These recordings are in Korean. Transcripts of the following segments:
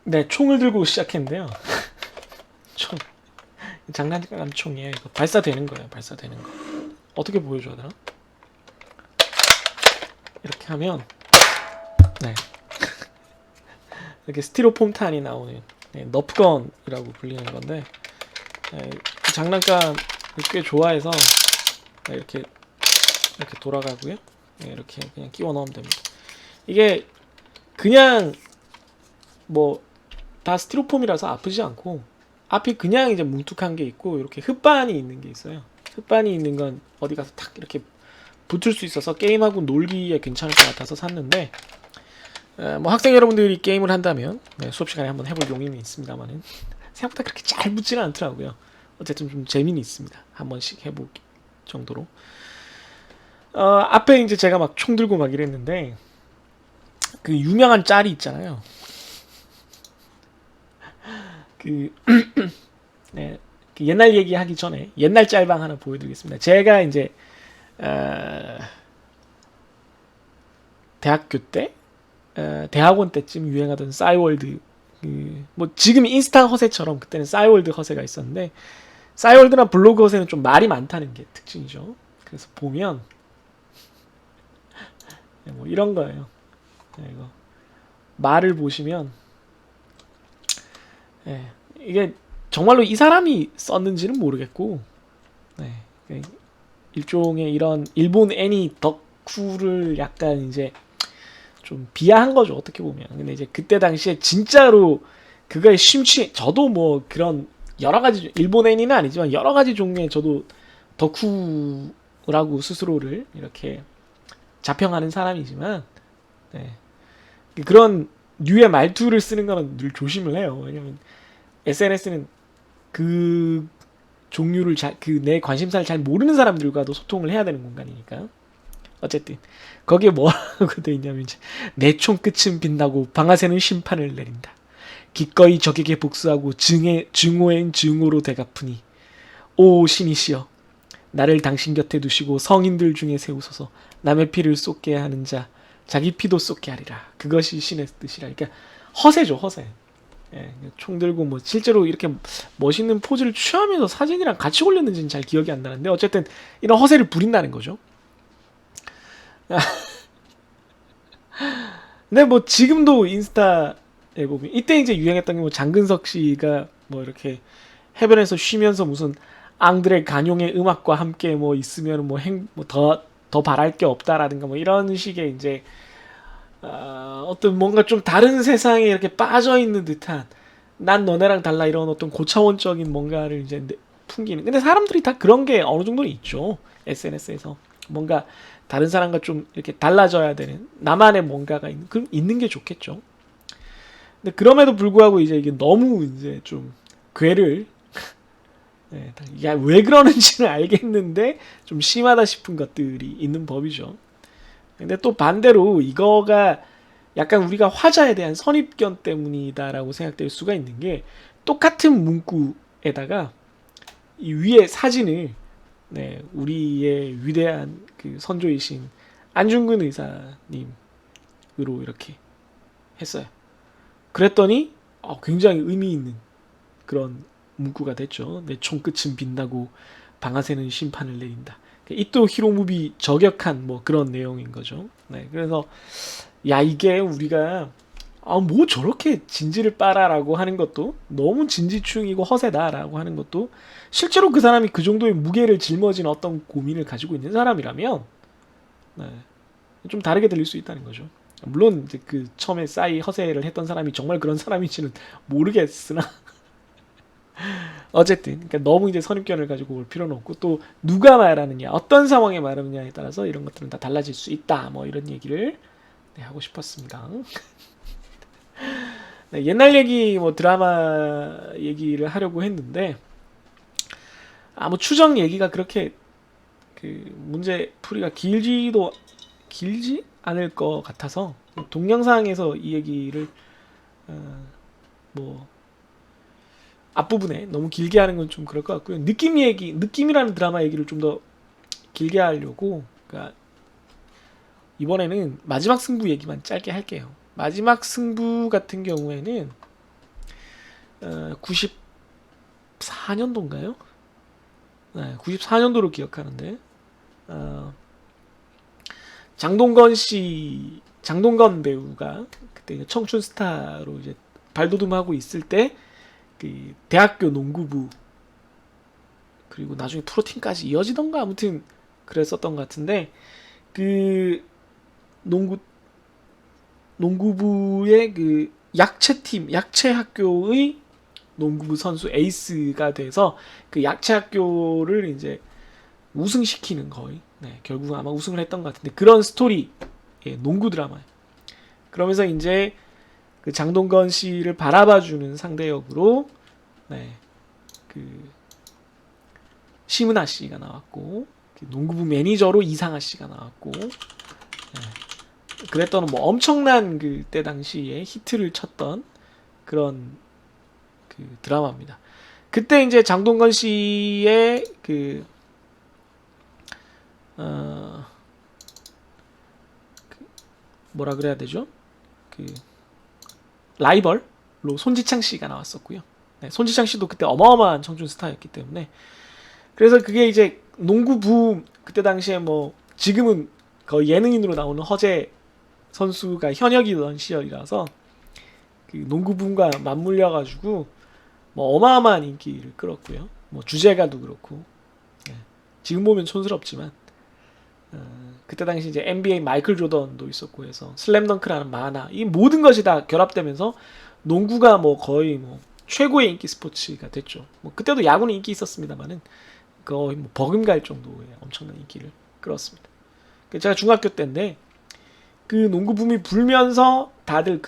네, 총을 들고 시작했는데요. 총. 장난감 총이에요. 이거 발사되는 거예요. 발사되는 거. 어떻게 보여줘야 되나? 이렇게 하면 네. 이렇게 스티로폼탄이 나오는 네, 너프건이라고 불리는 건데 네, 그 장난감 꽤 좋아해서 네, 이렇게 돌아가고요. 네, 이렇게 그냥 끼워 넣으면 됩니다. 이게 그냥 뭐 다 스티로폼이라서 아프지 않고 앞이 그냥 이제 뭉툭한 게 있고 이렇게 흙반이 있는 게 있어요. 흙반이 있는 건 어디 가서 탁 이렇게 붙을 수 있어서 게임하고 놀기에 괜찮을 것 같아서 샀는데 뭐 학생 여러분들이 게임을 한다면 네, 수업 시간에 한번 해볼 용의는 있습니다만은 생각보다 그렇게 잘 붙지는 않더라고요. 어쨌든 좀 재미는 있습니다. 한 번씩 해볼 정도로. 앞에 이제 제가 막 총 들고 막 이랬는데 그 유명한 짤이 있잖아요. 그, 네, 그 옛날 얘기하기 전에 옛날 짤방 하나 보여드리겠습니다. 제가 이제 대학교 때 대학원 때쯤 유행하던 싸이월드 뭐 지금 인스타 허세처럼 그때는 싸이월드 허세가 있었는데 싸이월드나 블로그 허세는 좀 말이 많다는 게 특징이죠. 그래서 보면 뭐 이런 거예요. 이거 말을 보시면 이게 정말로 이 사람이 썼는지는 모르겠고 일종의 이런 일본 애니 덕후를 약간 이제 좀 비하한 거죠, 어떻게 보면. 근데 이제 그때 당시에 진짜로 그거에 심취, 저도 뭐 그런 여러 가지 일본 애니는 아니지만 여러 가지 종류의 저도 덕후라고 스스로를 이렇게 자평하는 사람이지만 네. 그런 류의 말투를 쓰는 거는 늘 조심을 해요. 왜냐면 SNS는 그 종류를 그 내 관심사를 잘 모르는 사람들과도 소통을 해야 되는 공간이니까. 어쨌든 거기에 뭐라고 돼 있냐면 이제 내 총 끝은 빛나고 방아쇠는 심판을 내린다. 기꺼이 적에게 복수하고 증오엔 증오로 되갚으니 오 신이시여 나를 당신 곁에 두시고 성인들 중에 세우소서. 남의 피를 쏟게 하는 자 자기 피도 쏟게 하리라. 그것이 신의 뜻이라. 그러니까 허세죠, 허세. 총 들고 뭐 실제로 이렇게 멋있는 포즈를 취하면서 사진이랑 같이 올렸는지는 잘 기억이 안 나는데 어쨌든 이런 허세를 부린다는 거죠. 근데 뭐 지금도 인스타에 보면 이때 이제 유행했던 게 뭐 장근석 씨가 뭐 이렇게 해변에서 쉬면서 무슨 앙드레 간용의 음악과 함께 뭐 있으면 뭐 더 바랄 게 없다라든가 뭐 이런 식의 이제 어떤 뭔가 좀 다른 세상에 이렇게 빠져 있는 듯한 난 너네랑 달라 이런 어떤 고차원적인 뭔가를 이제 풍기는. 근데 사람들이 다 그런 게 어느 정도는 있죠. SNS에서 뭔가 다른 사람과 좀 이렇게 달라져야 되는 나만의 뭔가가 있는 게 좋겠죠. 근데 그럼에도 불구하고 이제 이게 너무 이제 좀 괴를 왜 그러는지는 알겠는데 좀 심하다 싶은 것들이 있는 법이죠. 근데 또 반대로 이거가 약간 우리가 화자에 대한 선입견 때문이다라고 생각될 수가 있는 게 똑같은 문구에다가 이 위에 사진을 우리의 위대한 그 선조이신 안중근 의사님으로 이렇게 했어요. 그랬더니 굉장히 의미 있는 그런 문구가 됐죠. 내 총끝은 빛나고 방아쇠는 심판을 내린다. 이또 히로무비 저격한 뭐 그런 내용인 거죠. 그래서 야 이게 우리가 뭐 저렇게 진지를 빨아라고 하는 것도 너무 진지충이고 허세다라고 하는 것도 실제로 그 사람이 그 정도의 무게를 짊어진 어떤 고민을 가지고 있는 사람이라면 좀 다르게 들릴 수 있다는 거죠. 물론 이제 그 처음에 싸이 허세를 했던 사람이 정말 그런 사람인지는 모르겠으나 어쨌든 그러니까 너무 이제 선입견을 가지고 올 필요는 없고 또 누가 말하느냐 어떤 상황에 말하느냐에 따라서 이런 것들은 다 달라질 수 있다 뭐 이런 얘기를 하고 싶었습니다. 옛날 얘기 뭐 드라마 얘기를 하려고 했는데 뭐 추정 얘기가 그렇게 그 문제 풀이가 길지 않을 것 같아서 동영상에서 이 얘기를 뭐 앞부분에 너무 길게 하는 건 좀 그럴 것 같고요. 느낌이라는 드라마 얘기를 좀 더 길게 하려고 그러니까 이번에는 마지막 승부 얘기만 짧게 할게요. 마지막 승부 같은 경우에는 94년도인가요? 네, 94년도로 기억하는데 장동건 배우가 그때 청춘 스타로 이제 발돋움하고 있을 때 그 대학교 농구부 그리고 나중에 프로팀까지 이어지던가 아무튼 그랬었던 것 같은데 그 농구부의 그 약체 학교의 농구부 선수 에이스가 돼서 그 약체 학교를 이제 우승시키는 거의 결국 아마 우승을 했던 것 같은데 그런 스토리 농구 드라마. 그러면서 이제 그 장동건 씨를 바라봐주는 상대 역으로 그 심은하 씨가 나왔고 농구부 매니저로 이상하 씨가 나왔고 그랬던 뭐 엄청난 그때 당시에 히트를 쳤던 그런 그 드라마입니다. 그때 이제 장동건 씨의 그 뭐라 그래야 되죠? 그 라이벌로 손지창 씨가 나왔었고요. 손지창 씨도 그때 어마어마한 청춘 스타였기 때문에 그래서 그게 이제 농구 붐 그때 당시에 뭐 지금은 거의 예능인으로 나오는 허재 선수가 현역이던 시절이라서 그 농구 붐과 맞물려 가지고 뭐 어마어마한 인기를 끌었고요. 뭐 주제가도 그렇고 지금 보면 촌스럽지만 그때 당시 이제 NBA 마이클 조던도 있었고 해서 슬램덩크라는 만화 이 모든 것이 다 결합되면서 농구가 뭐 거의 뭐 최고의 인기 스포츠가 됐죠. 뭐 그때도 야구는 인기 있었습니다만은 거의 뭐 버금갈 정도의 엄청난 인기를 끌었습니다. 제가 중학교 때인데 그 농구 붐이 불면서 다들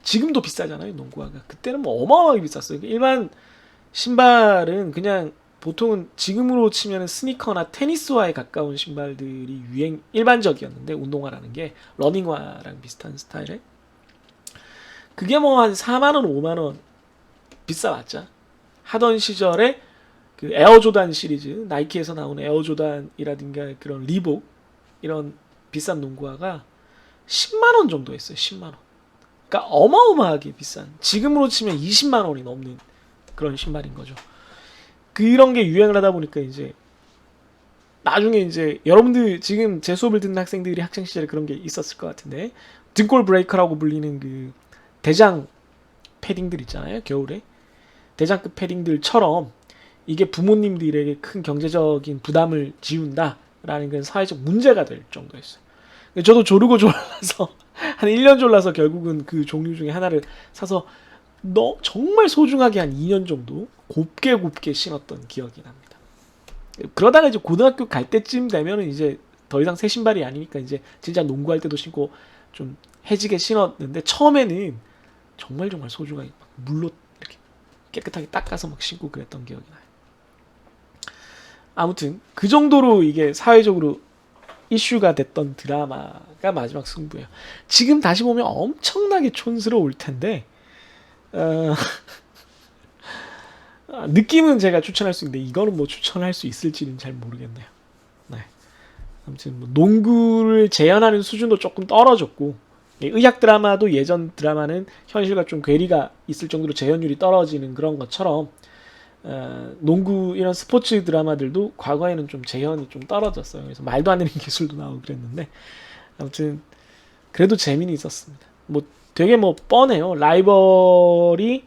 지금도 비싸잖아요 농구화가. 그때는 뭐 어마어마하게 비쌌어요. 일반 신발은 그냥 보통은 지금으로 치면 스니커나 테니스화에 가까운 신발들이 일반적이었는데 운동화라는 게 러닝화랑 비슷한 스타일의 그게 뭐 한 4만원 5만원 비싸봤자 하던 시절에 그 에어조단 시리즈 나이키에서 나오는 에어조단이라든가 그런 리복 이런 비싼 농구화가 10만원 정도 했어요. 10만원. 그러니까 어마어마하게 비싼 지금으로 치면 20만원이 넘는 그런 신발인 거죠. 그런 게 유행을 하다 보니까 이제 나중에 이제 여러분들 지금 제 수업을 듣는 학생들이 학창 시절에 그런 게 있었을 것 같은데 등골 브레이커라고 불리는 그 대장 패딩들 있잖아요. 겨울에 대장급 패딩들처럼 이게 부모님들에게 큰 경제적인 부담을 지운다라는 건 사회적 문제가 될 정도였어요. 저도 조르고 졸라서 한 1년 졸라서 결국은 그 종류 중에 하나를 사서 정말 소중하게 한 2년 정도 곱게 신었던 기억이 납니다. 그러다가 이제 고등학교 갈 때쯤 되면은 이제 더 이상 새 신발이 아니니까 이제 진짜 농구할 때도 신고 좀 해지게 신었는데 처음에는 정말 소중하게 물로 이렇게 깨끗하게 닦아서 막 신고 그랬던 기억이 나요. 아무튼 그 정도로 이게 사회적으로 이슈가 됐던 드라마가 마지막 승부예요. 지금 다시 보면 엄청나게 촌스러울 텐데 느낌은 제가 추천할 수 있는데 이거는 뭐 추천할 수 있을지는 잘 모르겠네요. 아무튼 뭐 농구를 재현하는 수준도 조금 떨어졌고 의학 드라마도 예전 드라마는 현실과 좀 괴리가 있을 정도로 재현율이 떨어지는 그런 것처럼 농구 이런 스포츠 드라마들도 과거에는 좀 재현이 좀 떨어졌어요. 그래서 말도 안 되는 기술도 나오고 그랬는데 아무튼 그래도 재미는 있었습니다. 뭐 되게 뭐 뻔해요. 라이벌이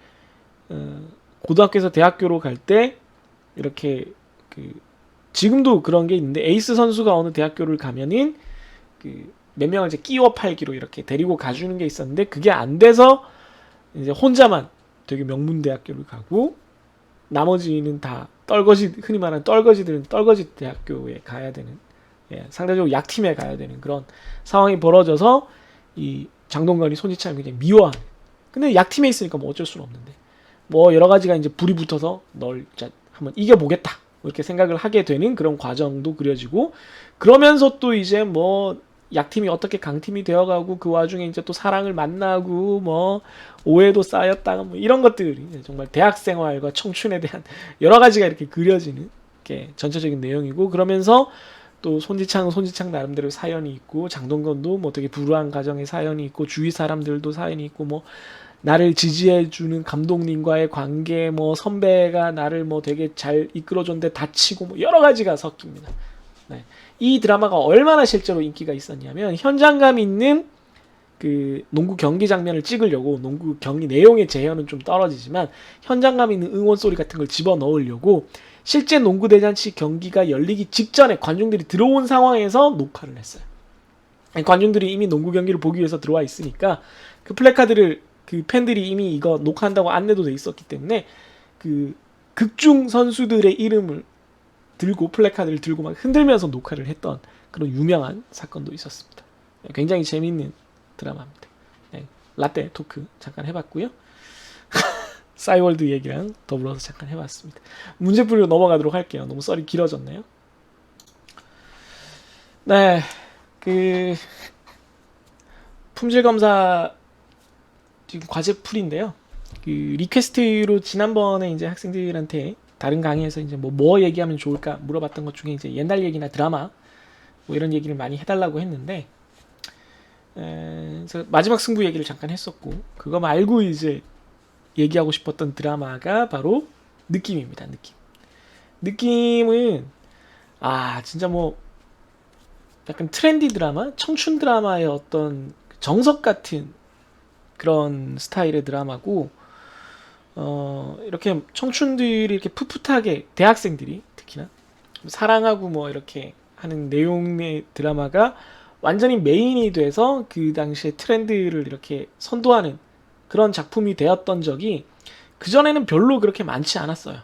고등학교에서 대학교로 갈 때 이렇게 지금도 그런 게 있는데 에이스 선수가 어느 대학교를 가면은 몇 명을 이제 끼워 팔기로 이렇게 데리고 가주는 게 있었는데 그게 안 돼서 이제 혼자만 되게 명문 대학교를 가고 나머지는 다 흔히 말하는 떨거지들은 떨거지 대학교에 가야 되는 상대적으로 약팀에 가야 되는 그런 상황이 벌어져서 이 장동건이 손지창을 굉장히 미워하는. 근데 약팀에 있으니까 뭐 어쩔 수는 없는데 뭐 여러 가지가 이제 불이 붙어서 널 한번 이겨보겠다 이렇게 생각을 하게 되는 그런 과정도 그려지고 그러면서 또 이제 뭐 약팀이 어떻게 강팀이 되어가고 그 와중에 이제 또 사랑을 만나고 뭐 오해도 쌓였다가 뭐 이런 것들이 정말 대학 생활과 청춘에 대한 여러 가지가 이렇게 그려지는 게 전체적인 내용이고 그러면서 또 손지창 나름대로 사연이 있고 장동건도 뭐 되게 불우한 가정의 사연이 있고 주위 사람들도 사연이 있고 뭐 나를 지지해주는 감독님과의 관계, 뭐 선배가 나를 뭐 되게 잘 이끌어줬는데 다치고 뭐 여러 가지가 섞입니다. 네. 이 드라마가 얼마나 실제로 인기가 있었냐면 현장감 있는 그 농구 경기 장면을 찍으려고 농구 경기 내용의 재현은 좀 떨어지지만 현장감 있는 응원 소리 같은 걸 집어 넣으려고 실제 농구 대잔치 경기가 열리기 직전에 관중들이 들어온 상황에서 녹화를 했어요. 관중들이 이미 농구 경기를 보기 위해서 들어와 있으니까 그 플래카드를 그 팬들이 이미 이거 녹화한다고 안내도 돼 있었기 때문에 그 극중 선수들의 이름을 들고 플래카드를 들고 막 흔들면서 녹화를 했던 그런 유명한 사건도 있었습니다. 굉장히 재미있는 드라마입니다. 네, 라떼 토크 잠깐 해봤고요. 싸이월드 얘기랑 더불어서 잠깐 해봤습니다. 문제풀이로 넘어가도록 할게요. 너무 썰이 길어졌네요. 네, 그 품질검사 지금 과제풀인데요. 그 리퀘스트로 지난번에 이제 학생들한테 다른 강의에서 이제 뭐 얘기하면 좋을까 물어봤던 것 중에 이제 옛날 얘기나 드라마 뭐 이런 얘기를 많이 해달라고 했는데, 그래서 마지막 승부 얘기를 잠깐 했었고 그거 말고 이제 얘기하고 싶었던 드라마가 바로 느낌입니다. 느낌은 진짜 뭐 약간 트렌디 드라마, 청춘 드라마의 어떤 정석 같은 그런 스타일의 드라마고, 이렇게 청춘들이 이렇게 풋풋하게 대학생들이 특히나 사랑하고 뭐 이렇게 하는 내용의 드라마가 완전히 메인이 돼서 그 당시에 트렌드를 이렇게 선도하는 그런 작품이 되었던 적이 그전에는 별로 그렇게 많지 않았어요.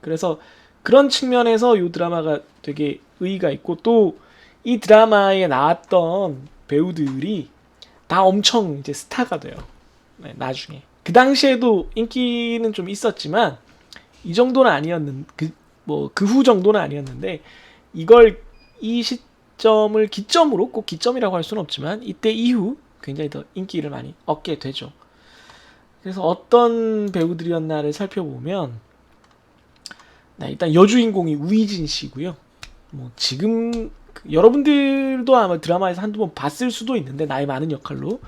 그래서 그런 측면에서 이 드라마가 되게 의의가 있고, 또 이 드라마에 나왔던 배우들이 다 엄청 이제 스타가 돼요. 네, 나중에. 그 당시에도 인기는 좀 있었지만 이 정도는 아니었는 그 후 정도는 아니었는데, 이 시점을 기점으로, 꼭 기점이라고 할 수는 없지만 이때 이후 굉장히 더 인기를 많이 얻게 되죠. 그래서 어떤 배우들이었나를 살펴보면, 일단 여주인공이 우이진 씨고요. 뭐 지금 여러분들도 아마 드라마에서 한두 번 봤을 수도 있는데, 나이 많은 역할로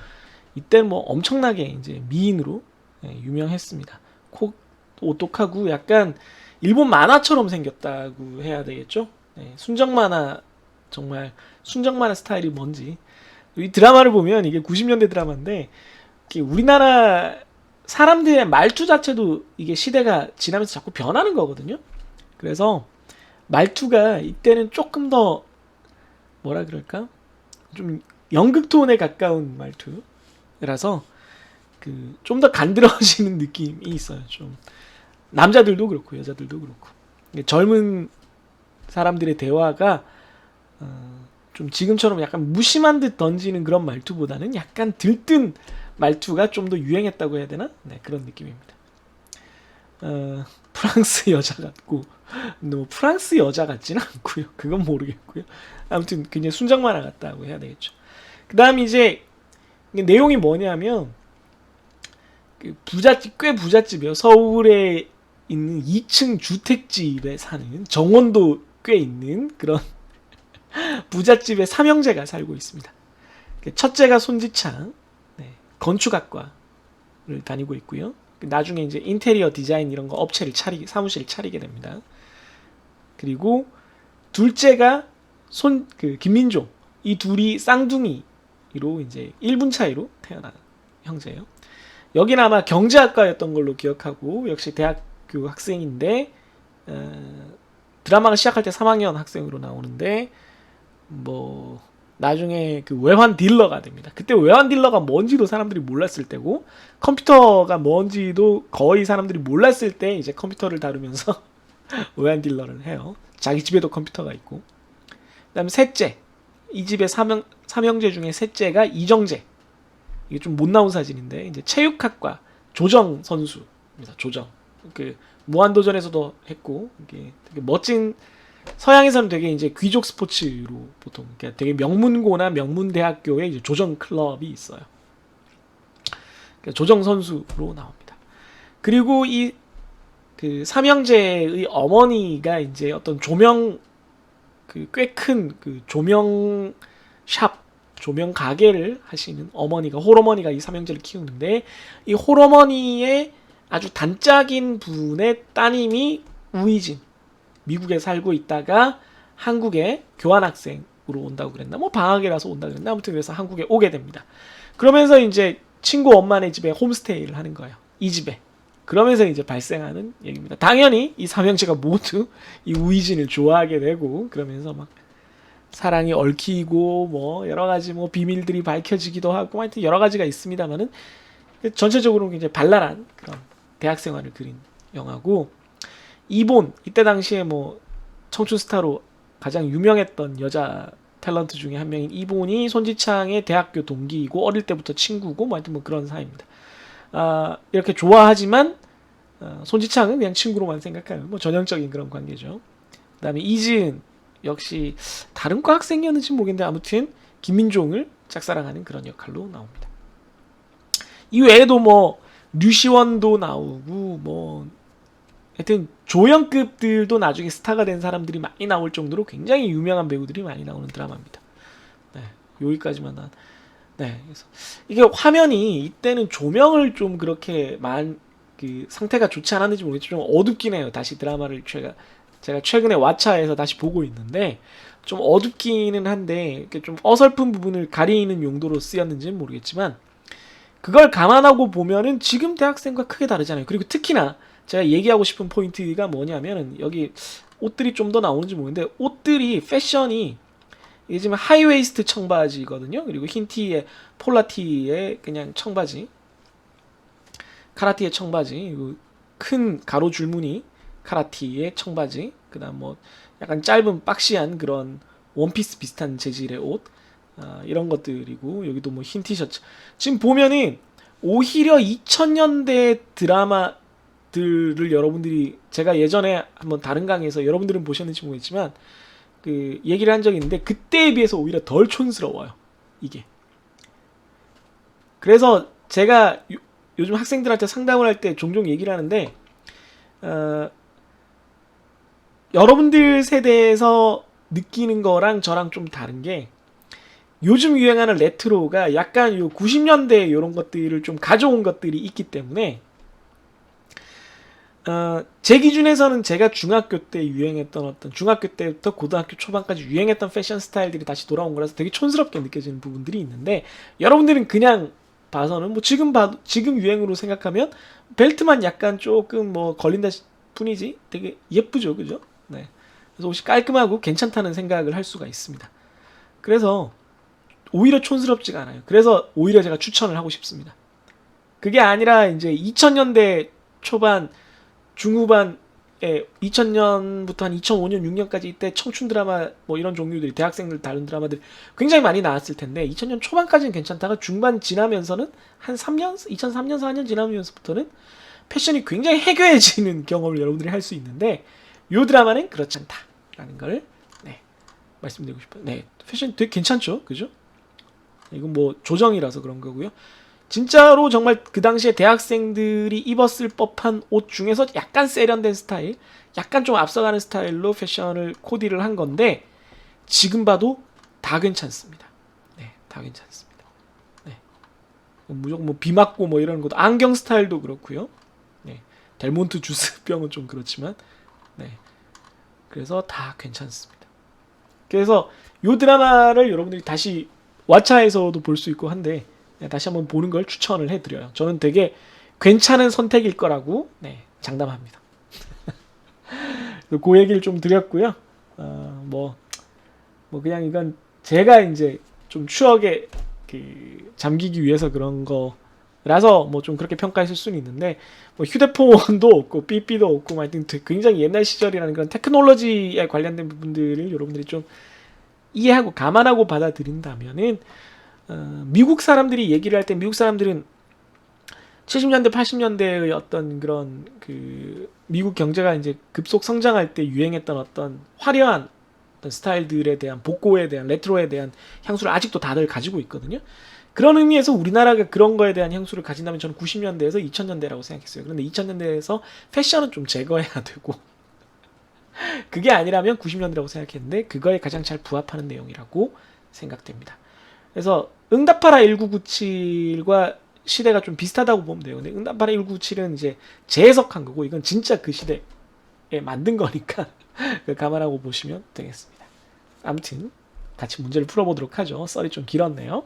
이때는 뭐 엄청나게 이제 미인으로 유명했습니다. 코 오똑하고 약간 일본 만화처럼 생겼다고 해야 되겠죠. 순정 만화, 정말 순정 만화 스타일이 뭔지. 이 드라마를 보면 이게 90년대 드라마인데 우리나라 사람들의 말투 자체도 이게 시대가 지나면서 자꾸 변하는 거거든요. 그래서 말투가 이때는 조금 더 뭐라 그럴까? 좀 연극 톤에 가까운 말투라서 좀 더 간드러지는 느낌이 있어요. 좀 남자들도 그렇고 여자들도 그렇고 젊은 사람들의 대화가 좀 지금처럼 약간 무심한 듯 던지는 그런 말투보다는 약간 들뜬 말투가 좀 더 유행했다고 해야 되나? 네, 그런 느낌입니다. 프랑스 여자 같고, 근데 뭐 프랑스 여자 같지는 않고요. 그건 모르겠고요. 아무튼 굉장히 순정 만화 같다고 해야 되겠죠. 그 다음 이제 내용이 뭐냐면 부잣집, 꽤 부잣집이에요. 서울에 있는 2층 주택집에 사는, 정원도 꽤 있는 그런 부잣집에 삼형제가 살고 있습니다. 첫째가 손지창, 건축학과를 다니고 있고요. 나중에 이제 인테리어 디자인 이런 거 업체를 사무실을 차리게 됩니다. 그리고 둘째가 김민종. 이 둘이 쌍둥이로 이제 1분 차이로 태어난 형제예요. 여기는 아마 경제학과였던 걸로 기억하고, 역시 대학교 학생인데 드라마가 시작할 때 3학년 학생으로 나오는데 뭐 나중에 그 외환 딜러가 됩니다. 그때 외환 딜러가 뭔지도 사람들이 몰랐을 때고, 컴퓨터가 뭔지도 거의 사람들이 몰랐을 때 이제 컴퓨터를 다루면서 외환 딜러를 해요. 자기 집에도 컴퓨터가 있고. 그다음에 셋째, 이 집의 삼형제 중에 셋째가 이정재. 이게 좀 못 나온 사진인데 이제 체육학과 조정 선수입니다. 조정. 무한도전에서도 했고, 이게 되게 멋진, 서양에서는 되게 이제 귀족 스포츠로 보통 되게 명문고나 명문대학교에 이제 조정 클럽이 있어요. 조정 선수로 나옵니다. 그리고 이 삼형제의 어머니가 이제 어떤 조명, 꽤 큰 조명 샵 조명 가게를 하시는 어머니가, 홀어머니가 이 삼형제를 키우는데, 이 홀어머니의 아주 단짝인 분의 따님이 우이진, 미국에 살고 있다가 한국에 교환학생으로 온다고 그랬나? 뭐 방학이라서 온다고 그랬나? 아무튼 그래서 한국에 오게 됩니다. 그러면서 이제 친구 엄마네 집에 홈스테이를 하는 거예요. 이 집에. 그러면서 이제 발생하는 얘기입니다. 당연히 이 삼형제가 모두 이 우이진을 좋아하게 되고, 그러면서 막 사랑이 얽히고 뭐 여러 가지 뭐 비밀들이 밝혀지기도 하고, 하여튼 여러 가지가 있습니다만은 전체적으로 굉장히 발랄한 그런 대학 생활을 그린 영화고, 이본, 이때 당시에 뭐 청춘 스타로 가장 유명했던 여자 탤런트 중에 한 명인 이본이 손지창의 대학교 동기이고 어릴 때부터 친구고 뭐 하여튼 뭐 그런 사이입니다. 이렇게 좋아하지만 손지창은 그냥 친구로만 생각하는 뭐 전형적인 그런 관계죠. 그 다음에 이지은 역시 다른 과 학생이었는지 모르겠는데 아무튼 김민종을 짝사랑하는 그런 역할로 나옵니다. 이 외에도 뭐 류시원도 나오고 뭐 하여튼 조연급들도 나중에 스타가 된 사람들이 많이 나올 정도로 굉장히 유명한 배우들이 많이 나오는 드라마입니다. 네, 여기까지만 한. 네, 그래서 이게 화면이 이때는 조명을 좀 그렇게 그 상태가 좋지 않았는지 모르겠지만 좀 어둡긴 해요. 다시 드라마를 제가 최근에 왓챠에서 다시 보고 있는데 좀 어둡기는 한데 이렇게 좀 어설픈 부분을 가리는 용도로 쓰였는지는 모르겠지만 그걸 감안하고 보면은 지금 대학생과 크게 다르잖아요. 그리고 특히나 제가 얘기하고 싶은 포인트가 뭐냐면 여기 옷들이 좀 더 나오는지 모르겠는데 옷들이 패션이 이게 지금 하이웨이스트 청바지거든요. 그리고 흰 티에 폴라티에 그냥 청바지, 카라티에 청바지, 큰 가로 줄무늬 카라티에 청바지, 그다음 뭐 약간 짧은 박시한 그런 원피스 비슷한 재질의 옷, 이런 것들이고 여기도 뭐 흰 티셔츠. 지금 보면은 오히려 2000년대 드라마들을 여러분들이 제가 예전에 한번 다른 강의에서 여러분들은 보셨는지 모르겠지만 그 얘기를 한 적이 있는데 그때에 비해서 오히려 덜 촌스러워요. 이게. 그래서 제가 요즘 학생들한테 상담을 할 때 종종 얘기를 하는데 여러분들 세대에서 느끼는 거랑 저랑 좀 다른 게 요즘 유행하는 레트로가 약간 요 90년대 이런 것들을 좀 가져온 것들이 있기 때문에 제 기준에서는 제가 중학교 때 유행했던 어떤 중학교 때부터 고등학교 초반까지 유행했던 패션 스타일들이 다시 돌아온 거라서 되게 촌스럽게 느껴지는 부분들이 있는데 여러분들은 그냥 봐서는 뭐 지금 유행으로 생각하면 벨트만 약간 조금 뭐 걸린다 뿐이지 되게 예쁘죠, 그죠? 네. 그래서 옷이 깔끔하고 괜찮다는 생각을 할 수가 있습니다. 그래서 오히려 촌스럽지가 않아요. 그래서 오히려 제가 추천을 하고 싶습니다. 그게 아니라 이제 2000년대 초반 중후반에 2000년부터 한 2005년 6년까지 이때 청춘 드라마 뭐 이런 종류들이 대학생들 다룬 드라마들 굉장히 많이 나왔을 텐데 2000년 초반까지는 괜찮다가 중반 지나면서는 한 3년 2003년 4년 지나면서부터는 패션이 굉장히 해괴해지는 경험을 여러분들이 할 수 있는데 이 드라마는 그렇지 않다라는 걸 말씀드리고 싶어요. 네, 패션 되게 괜찮죠, 그죠? 이건 뭐 조정이라서 그런 거고요. 진짜로 정말 그 당시에 대학생들이 입었을 법한 옷 중에서 약간 세련된 스타일, 약간 좀 앞서가는 스타일로 패션을 코디를 한 건데 지금 봐도 다 괜찮습니다. 네, 다 괜찮습니다. 네, 무조건 뭐 비 맞고 뭐 이런 것도 안경 스타일도 그렇고요. 네, 델몬트 주스 병은 좀 그렇지만, 네, 그래서 다 괜찮습니다. 그래서 이 드라마를 여러분들이 다시 왓챠에서도 볼 수 있고 한데 다시 한번 보는 걸 추천을 해드려요. 저는 되게 괜찮은 선택일 거라고 장담합니다. 그 얘기를 좀 드렸고요. 뭐 그냥 이건 제가 이제 좀 추억에 잠기기 위해서 그런 거라서 뭐 좀 그렇게 평가했을 수는 있는데 뭐 휴대폰도 없고 삐삐도 없고 하여튼 굉장히 옛날 시절이라는 그런 테크놀로지에 관련된 부분들을 여러분들이 좀 이해하고 감안하고 받아들인다면은 미국 사람들이 얘기를 할 때 미국 사람들은 70년대 80년대의 어떤 그런 그 미국 경제가 이제 급속 성장할 때 유행했던 어떤 화려한 어떤 스타일들에 대한 복고에 대한 레트로에 대한 향수를 아직도 다들 가지고 있거든요. 그런 의미에서 우리나라가 그런 거에 대한 향수를 가진다면 저는 90년대에서 2000년대라고 생각했어요. 그런데 2000년대에서 패션은 좀 제거해야 되고 그게 아니라면 90년대라고 생각했는데 그거에 가장 잘 부합하는 내용이라고 생각됩니다. 그래서 응답하라 1997과 시대가 좀 비슷하다고 보면 돼요. 근데 응답하라 1997은 이제 재해석한 거고 이건 진짜 그 시대에 만든 거니까 감안하고 보시면 되겠습니다. 아무튼 같이 문제를 풀어보도록 하죠. 썰이 좀 길었네요.